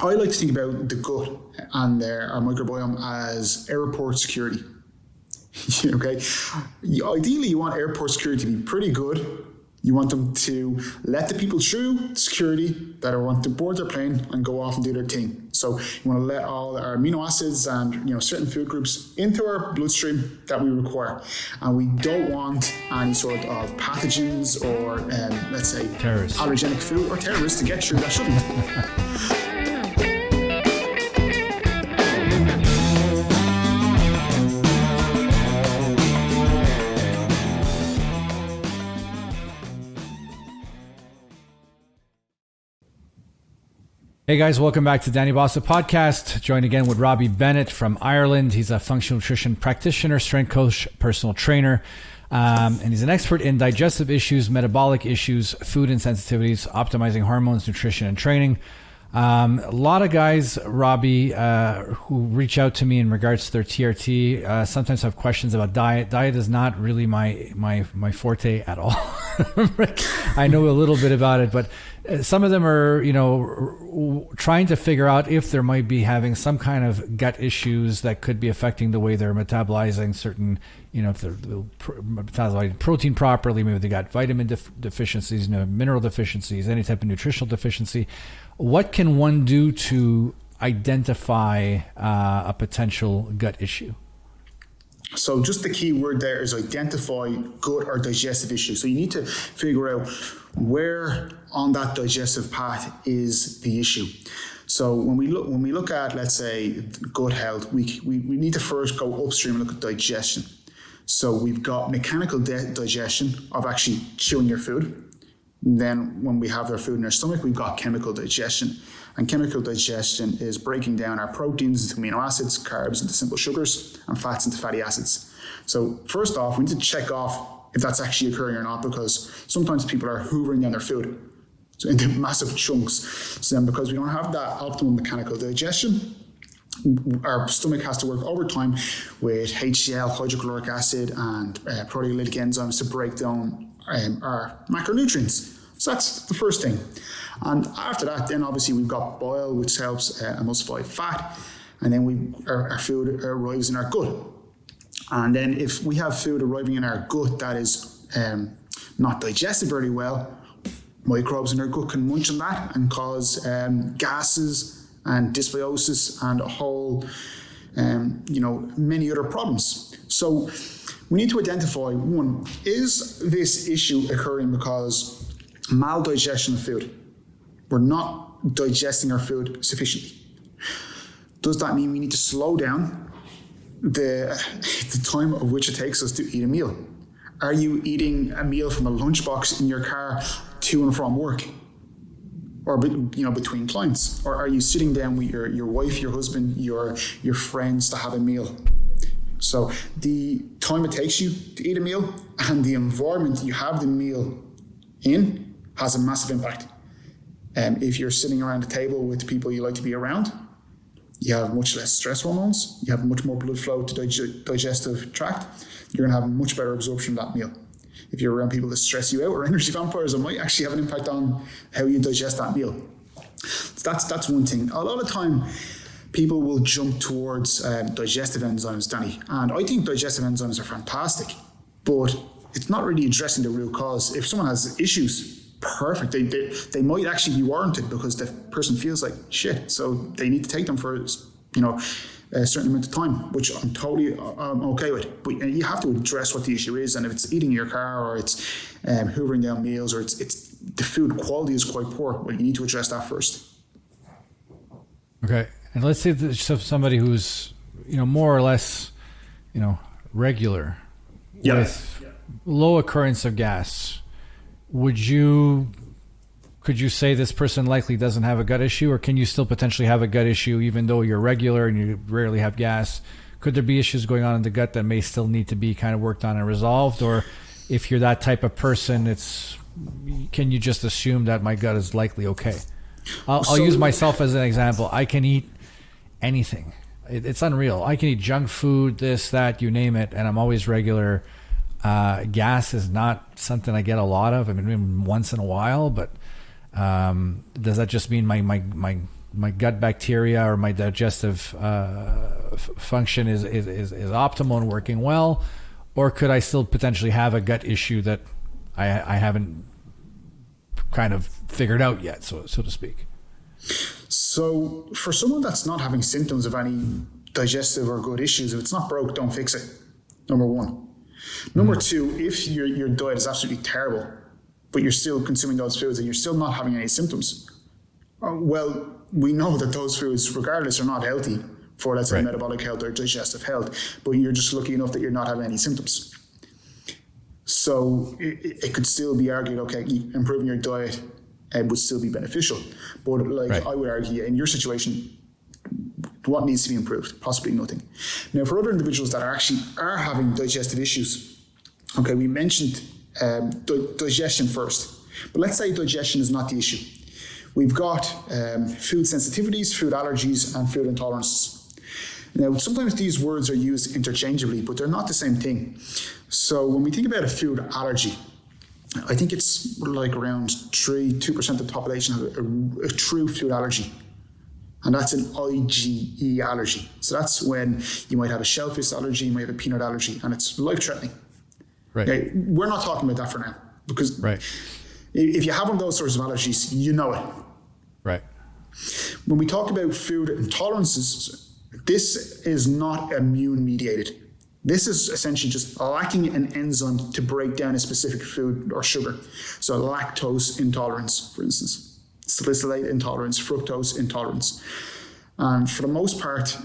I like to think about the gut and our microbiome as airport security. Okay, ideally you want airport security to be pretty good. You want them to let the people through security that want to board their plane and go off and do their thing. So you want to let all our amino acids and certain food groups into our bloodstream that we require. And we don't want any sort of pathogens or let's say terrorists, allergenic food or terrorists to get through that shouldn't. Hey guys, welcome back to Danny Bossa podcast. Joined again with Robbie Bennett from Ireland. He's a functional nutrition practitioner, strength coach, personal trainer, and he's an expert in digestive issues, metabolic issues, food insensitivities, optimizing hormones, nutrition, and training. A lot of guys, Robbie, who reach out to me in regards to their TRT, sometimes have questions about diet. Diet is not really my forte at all. I know a little bit about it, but some of them are, trying to figure out if there might be having some kind of gut issues that could be affecting the way they're metabolizing certain, if they're metabolizing protein properly, maybe they got vitamin deficiencies, mineral deficiencies, any type of nutritional deficiency. What can one do to identify a potential gut issue? So just the key word there is identify gut or digestive issue. So you need to figure out where on that digestive path is the issue. So when we look at, let's say, gut health, we need to first go upstream and look at digestion. So we've got mechanical digestion of actually chewing your food. And then when we have our food in our stomach, we've got chemical digestion. And chemical digestion is breaking down our proteins into amino acids, carbs into simple sugars, and fats into fatty acids. So first off, we need to check off if that's actually occurring or not, because sometimes people are hoovering down their food so into massive chunks. So then because we don't have that optimal mechanical digestion, our stomach has to work overtime with HCl, hydrochloric acid, and proteolytic enzymes to break down our macronutrients. So that's the first thing. And after that, then obviously we've got bile, which helps emulsify fat. And then our food arrives in our gut. And then if we have food arriving in our gut that is not digested very well, microbes in our gut can munch on that and cause gases and dysbiosis and a whole, many other problems. So we need to identify, one, is this issue occurring because maldigestion of food? We're not digesting our food sufficiently. Does that mean we need to slow down the time of which it takes us to eat a meal? Are you eating a meal from a lunchbox in your car to and from work? Or between clients? Or are you sitting down with your wife, your husband, your friends to have a meal? So the time it takes you to eat a meal and the environment you have the meal in has a massive impact. If you're sitting around a table with people you like to be around, you have much less stress hormones, you have much more blood flow to digestive tract, you're going to have much better absorption of that meal. If you're around people that stress you out or energy vampires, it might actually have an impact on how you digest that meal. So that's one thing. A lot of time, people will jump towards digestive enzymes, Danny. And I think digestive enzymes are fantastic, but it's not really addressing the root cause. If someone has issues, perfect. They might actually be warranted because the person feels like shit. So they need to take them for, a certain amount of time, which I'm totally okay with. But you have to address what the issue is. And if it's eating in your car or it's hoovering down meals or it's the food quality is quite poor, well, you need to address that first. Okay. And let's say that somebody who's, more or less, regular with low occurrence of gas, could you say this person likely doesn't have a gut issue, or can you still potentially have a gut issue even though you're regular and you rarely have gas? Could there be issues going on in the gut that may still need to be kind of worked on and resolved? Or if you're that type of person, can you just assume that my gut is likely okay? I'll use myself as an example. I can eat anything. It's unreal. I can eat junk food, this, that, you name it, and I'm always regular. Gas is not something I get a lot of. I mean, once in a while, but does that just mean my my gut bacteria or my digestive function is optimal and working well, or could I still potentially have a gut issue that I haven't kind of figured out yet, so to speak? So for someone that's not having symptoms of any digestive or gut issues, if it's not broke, don't fix it. Number one. Number two, if your diet is absolutely terrible, but you're still consuming those foods and you're still not having any symptoms, well, we know that those foods, regardless, are not healthy for, let's say, metabolic health or digestive health, but you're just lucky enough that you're not having any symptoms. So it could still be argued, okay, improving your diet would still be beneficial. But I would argue in your situation, what needs to be improved? Possibly nothing. Now, for other individuals that are having digestive issues, okay, we mentioned digestion first. But let's say digestion is not the issue. We've got food sensitivities, food allergies, and food intolerances. Now, sometimes these words are used interchangeably, but they're not the same thing. So when we think about a food allergy, I think it's like around 2% of the population have a true food allergy. And that's an IgE allergy. So that's when you might have a shellfish allergy, you might have a peanut allergy, and it's life-threatening. Right. Okay, we're not talking about that for now, because if you have one of those sorts of allergies, you know it. Right. When we talk about food intolerances, this is not immune-mediated. This is essentially just lacking an enzyme to break down a specific food or sugar. So lactose intolerance, for instance, salicylate intolerance, fructose intolerance. And for the most part,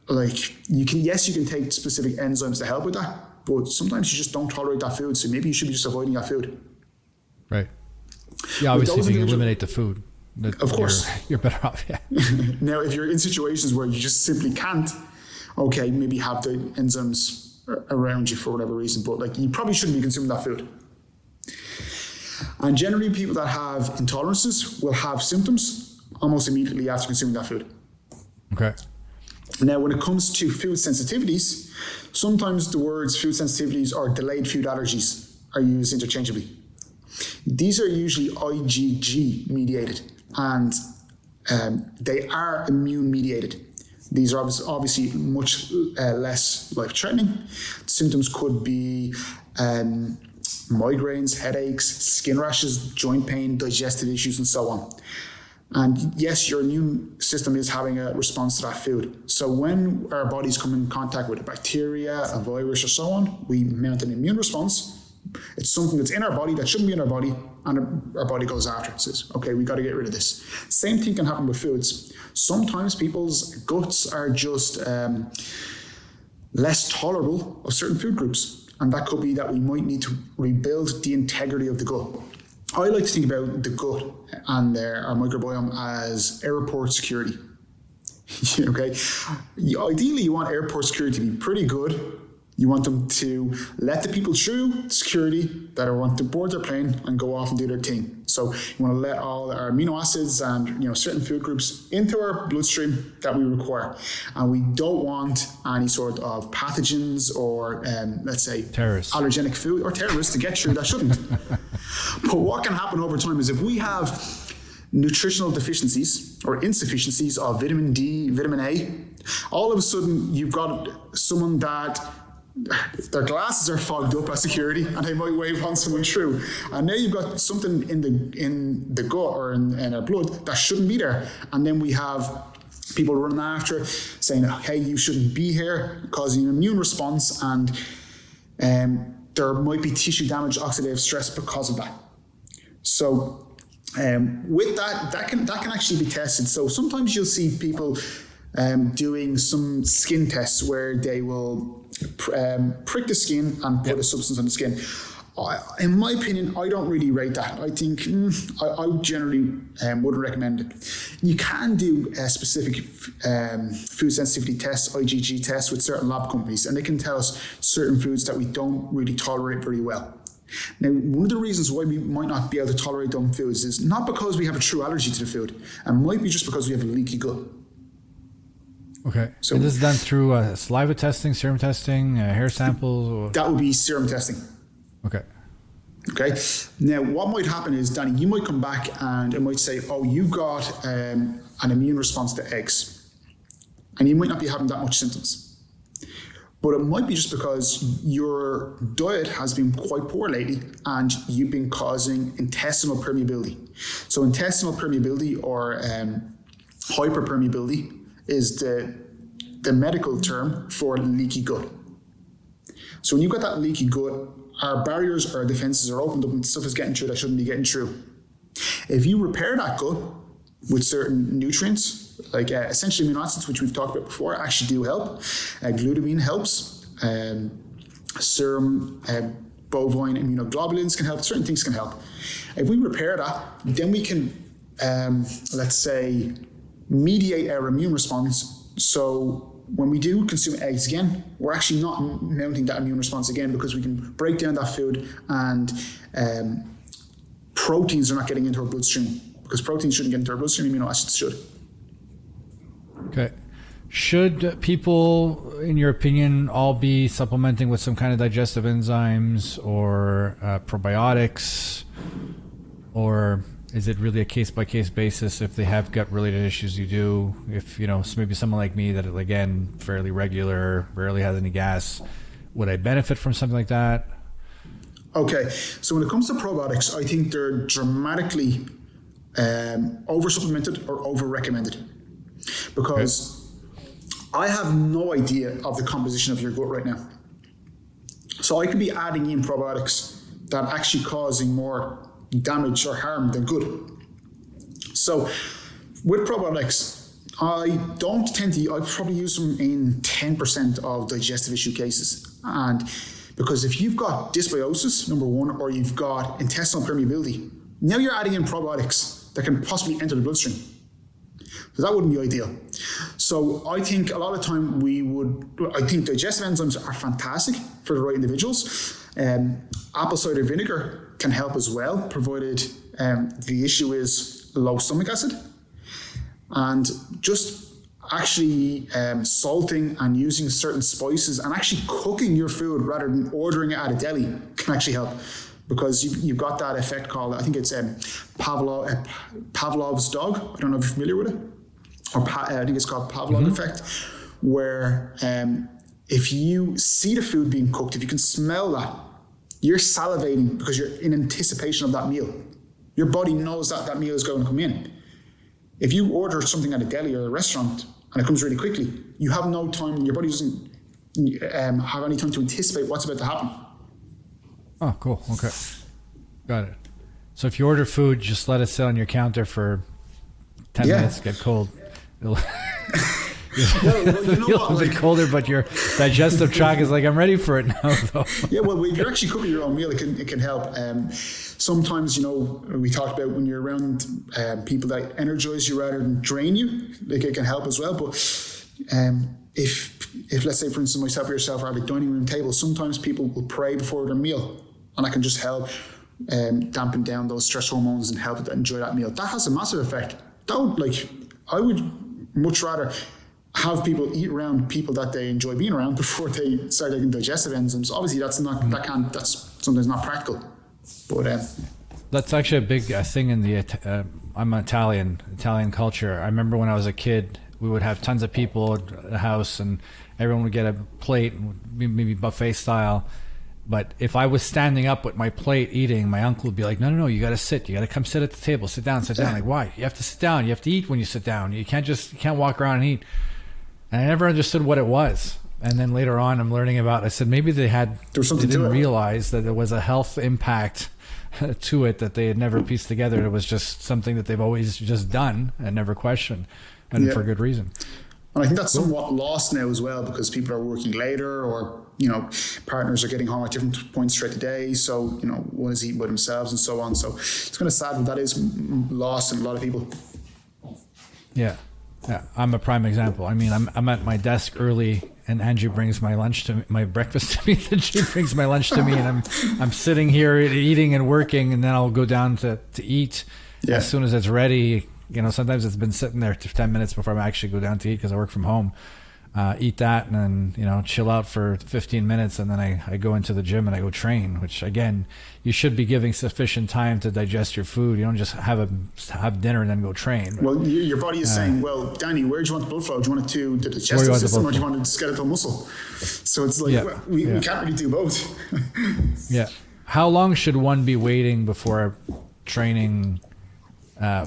you can take specific enzymes to help with that, but sometimes you just don't tolerate that food. So maybe you should be just avoiding that food. Right. Yeah, obviously if you can eliminate the food, of course, you're better off. Yeah. Now, if you're in situations where you just simply can't, okay, maybe have the enzymes around you for whatever reason, but you probably shouldn't be consuming that food. And generally, people that have intolerances will have symptoms almost immediately after consuming that food. Okay. Now, when it comes to food sensitivities, sometimes the words food sensitivities or delayed food allergies are used interchangeably. These are usually IgG mediated, and they are immune mediated. These are obviously much less life-threatening. Symptoms could be migraines, headaches, skin rashes, joint pain, digestive issues, and so on. And yes, your immune system is having a response to that food. So when our bodies come in contact with a bacteria, a virus, or so on, we mount an immune response. It's something that's in our body that shouldn't be in our body, and our body goes after it. It says, okay, we got to get rid of this. Same thing can happen with foods. Sometimes people's guts are just less tolerable of certain food groups. And that could be that we might need to rebuild the integrity of the gut. I like to think about the gut and our microbiome as airport security. Okay? Ideally, you want airport security to be pretty good. You want them to let the people through security that want to board their plane and go off and do their thing. So you want to let all our amino acids and certain food groups into our bloodstream that we require. And we don't want any sort of pathogens or, let's say, terrorists, allergenic food or terrorists to get through that shouldn't. But what can happen over time is if we have nutritional deficiencies or insufficiencies of vitamin D, vitamin A, all of a sudden you've got someone that their glasses are fogged up at security and they might wave on someone through. And now you've got something in the gut or in our blood that shouldn't be there. And then we have people running after saying, hey, you shouldn't be here, causing an immune response, and there might be tissue damage, oxidative stress because of that. So with that can actually be tested. So sometimes you'll see people doing some skin tests where they will prick the skin and put a substance on the skin. In my opinion, I don't really rate that. I think I generally wouldn't recommend it. You can do a specific food sensitivity tests, IgG tests with certain lab companies, and they can tell us certain foods that we don't really tolerate very well. Now, one of the reasons why we might not be able to tolerate them foods is not because we have a true allergy to the food, it might be just because we have a leaky gut. Okay. So this is done through saliva testing, serum testing, hair samples? Or? That would be serum testing. Okay. Okay. Now, what might happen is, Danny, you might come back and it might say, oh, you've got a an immune response to eggs. And you might not be having that much symptoms. But it might be just because your diet has been quite poor lately and you've been causing intestinal permeability. So intestinal permeability or hyperpermeability is the medical term for leaky gut. So when you've got that leaky gut, our barriers, our defenses are opened up and stuff is getting through that shouldn't be getting through. If you repair that gut with certain nutrients, like essentially amino acids, which we've talked about before, actually do help. Glutamine helps. Serum, bovine immunoglobulins can help. Certain things can help. If we repair that, then we can, let's say, mediate our immune response. So when we do consume eggs again, we're actually not mounting that immune response again because we can break down that food and proteins are not getting into our bloodstream because proteins shouldn't get into our bloodstream, amino acids should. Okay. Should people, in your opinion, all be supplementing with some kind of digestive enzymes or probiotics? Or is it really a case-by-case basis if they have gut-related issues you do? If, maybe someone like me that, again, fairly regular, rarely has any gas, would I benefit from something like that? Okay. So when it comes to probiotics, I think they're dramatically over-supplemented or over-recommended. Because I have no idea of the composition of your gut right now. So I could be adding in probiotics that are actually causing more damage or harm than good. So with probiotics, I probably use them in 10% of digestive issue cases. And because if you've got dysbiosis, number one, or you've got intestinal permeability, now you're adding in probiotics that can possibly enter the bloodstream. So that wouldn't be ideal. So I think a lot of time I think digestive enzymes are fantastic for the right individuals. Apple cider vinegar can help as well, provided the issue is low stomach acid. And just actually salting and using certain spices and actually cooking your food rather than ordering it at a deli can actually help. Because you've got that effect called, I think it's Pavlov's dog. I don't know if you're familiar with it. Or I think it's called Pavlov effect, where if you see the food being cooked, if you can smell that, you're salivating because you're in anticipation of that meal. Your body knows that that meal is going to come in. If you order something at a deli or a restaurant and it comes really quickly, you have no time, your body doesn't have any time to anticipate what's about to happen. Oh, cool. Okay. Got it. So if you order food, just let it sit on your counter for 10 minutes, get cold. It'll feel a bit colder, but your digestive tract is like, I'm ready for it now, though. Yeah, well, if you're actually cooking your own meal, it can help. Sometimes, we talked about when you're around people that energize you rather than drain you, like it can help as well. But if let's say, for instance, myself or yourself are at a dining room table, sometimes people will pray before their meal, and that can just help dampen down those stress hormones and help them enjoy that meal. That has a massive effect. I would much rather have people eat around people that they enjoy being around before they start taking digestive enzymes. Obviously, that's sometimes not practical. But that's actually a big thing in the I'm Italian culture. I remember when I was a kid, we would have tons of people at the house, and everyone would get a plate, maybe buffet style. But if I was standing up with my plate eating, my uncle would be like, no, you got to sit. You got to come sit at the table. Sit down. Like, why? You have to sit down. You have to eat when you sit down. You can't walk around and eat. And I never understood what it was. And then later on, I'm learning about, I said, maybe they didn't realize that there was a health impact to it that they had never pieced together. It was just something that they've always just done and never questioned, and for good reason. And I think that's somewhat lost now as well, because people are working later, or partners are getting home at different points throughout the day. So one is eating by themselves and so on. So it's kind of sad that is lost in a lot of people. Yeah, I'm a prime example. I mean, I'm at my desk early, and Angie brings my breakfast to me. Then she brings my lunch to me, and I'm sitting here eating and working, and then I'll go down to eat as soon as it's ready. Sometimes it's been sitting there 10 minutes before I actually go down to eat because I work from home. eat that, and then, you know, chill out for 15 minutes, and then I go into the gym and I go train, which again, you should be giving sufficient time to digest your food. You don't just have dinner and then go train. Well, your body is saying, well, Danny, where do you want the blood flow? Do you want it to the digestive system, or do you want it to skeletal muscle? So it's like, we can't really do both. Yeah. How long should one be waiting before training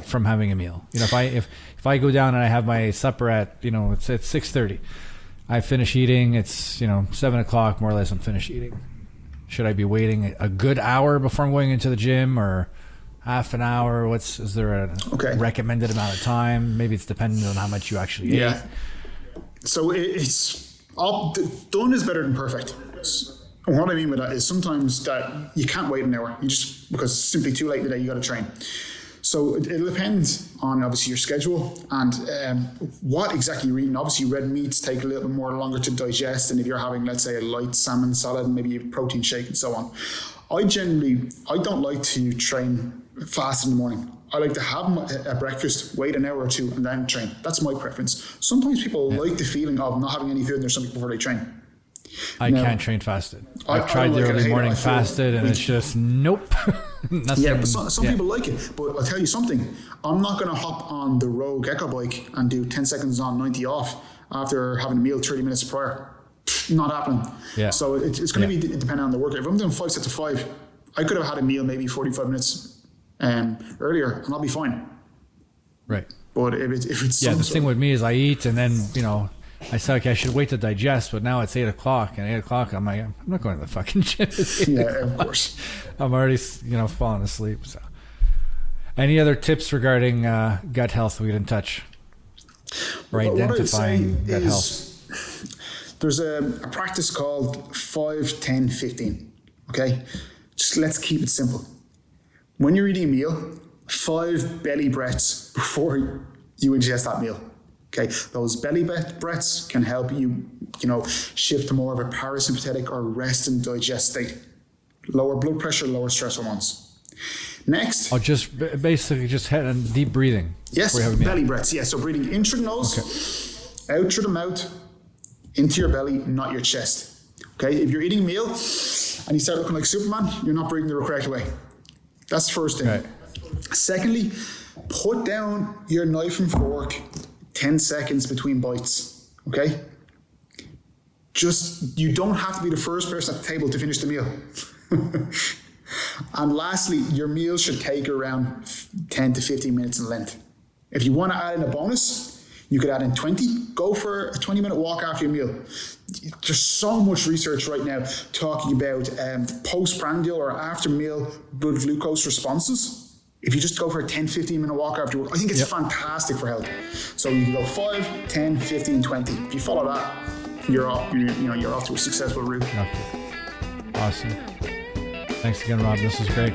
from having a meal? You know, if I go down and I have my supper at, you know, it's at 6:30, I finish eating, it's, you know, 7 o'clock more or less, I'm finished eating. Should I be waiting a good hour before I'm going into the gym, or half an hour? Is there a recommended amount of time? Maybe it's dependent on how much you actually eat. So it's all done is better than perfect. And what I mean by that is sometimes that you can't wait an hour, because it's simply too late in the day, you got to train. So it'll depend on obviously your schedule and what exactly you're eating. Obviously, red meats take a little bit more longer to digest than if you're having, let's say, a light salmon salad and maybe a protein shake and so on. I don't like to train fast in the morning. I like to have a breakfast, wait an hour or two, and then train. That's my preference. Sometimes people like the feeling of not having any food in their stomach before they train. I can't train fasted. I've tried the early morning fasted, and it's just nope. Nothing. Yeah, but some people like it. But I'll tell you something. I'm not going to hop on the Rogue Echo bike and do 10 seconds on, 90 off after having a meal 30 minutes prior. Not happening. Yeah. So it's going to be dependent on the workout. If I'm doing 5 sets of 5, I could have had a meal maybe 45 minutes earlier, and I'll be fine. Right. But if it's the thing with me is I eat, and then, you know, I said, okay, I should wait to digest, but now it's 8 o'clock, and 8 o'clock, I'm like, I'm not going to the fucking gym. Of course. I'm already, you know, falling asleep. So, any other tips regarding gut health we didn't touch? Or identifying gut health? There's a practice called 5, 10, 15. Okay? Just let's keep it simple. When you're eating a meal, 5 belly breaths before you ingest that meal. Okay, those belly breaths can help you, shift to more of a parasympathetic or rest and digest state. Lower blood pressure, lower stress hormones. Next. Basically head and deep breathing. Yes, belly breaths. Yeah, so breathing in through the nose, out through the mouth, into your belly, not your chest. Okay, if you're eating a meal and you start looking like Superman, you're not breathing the correct way. That's the first thing. Right. Secondly, put down your knife and fork 10 seconds between bites, okay? You don't have to be the first person at the table to finish the meal. And lastly, your meal should take around 10 to 15 minutes in length. If you want to add in a bonus, you could add in 20. Go for a 20-minute walk after your meal. There's so much research right now talking about postprandial or after meal blood glucose responses. If you just go for a 10, 15-minute walk afterward, I think it's fantastic for health. So you can go 5, 10, 15, 20. If you follow that, you're off to a successful route. Awesome. Thanks again, Rob. This was great.